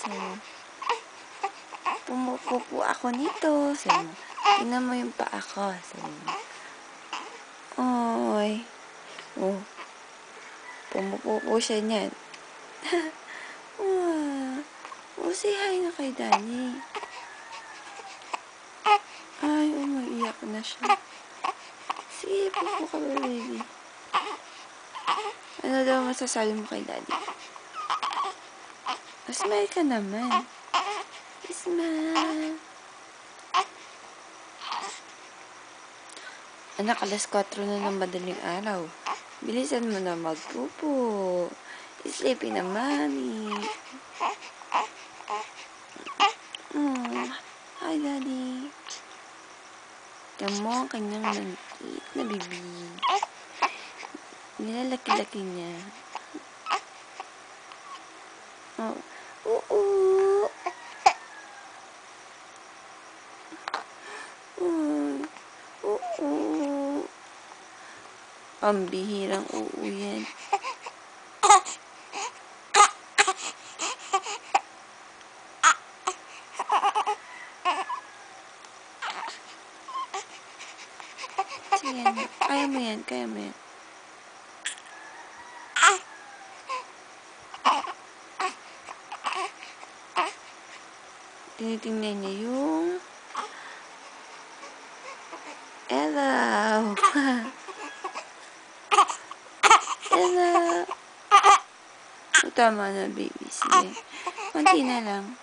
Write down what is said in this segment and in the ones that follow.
Sabi mo, pumupupo ako nito. Sabi mo, tingnan mo yung paa ko. Sabi mo, oy. Oh, pumupupo siya niyan. Oh, say hi na kay Daddy. Ay, umaiyak na siya. Sige, pupo ka ba, baby? Ano daw masasabi mo kay Daddy? Smile ka naman. Smile. Anak, alas 4 na ng madaling araw. Bilisan mo na magpupo. Sleepy na, Mami. Hi, Daddy. Tignan mo ang kanyang maliit na bibig. Nilalaki-laki niya. Oh, oo. Oo. Pambihirang oo yan. Sige, kaya mo yan, kaya mo yan. Tinitingnan niya yung hello. Hello. Tama na, baby. Sige. Konti na lang.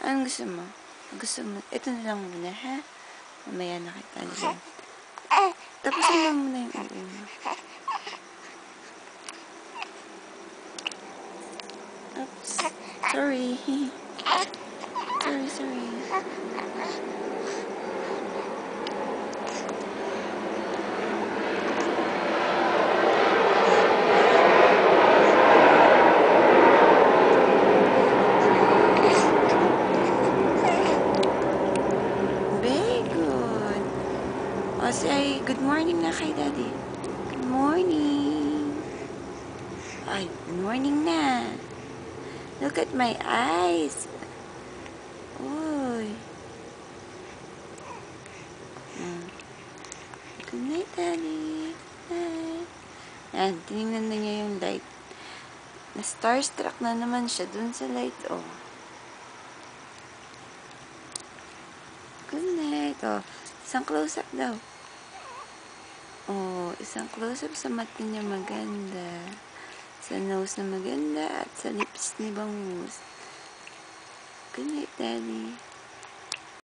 Anong gusto mo? Gusto mo? Ito na lang muna, ha? Mamaya na kita nila. Tapos na muna yung uwi mo. Oops. Sorry. Sorry. Very good. O, say good morning na kay Daddy. Good morning. Ay, good morning na. Look at my eyes. Uy. Good night, Daddy. Night. Yan, tinignan na niya yung light. Na-starstruck na naman siya dun sa light, oh. Good night. Oh, isang close-up daw. Oh, isang close-up sa mata niya maganda. Sa nose na maganda at sa lips ni bangus. Good night, Daddy.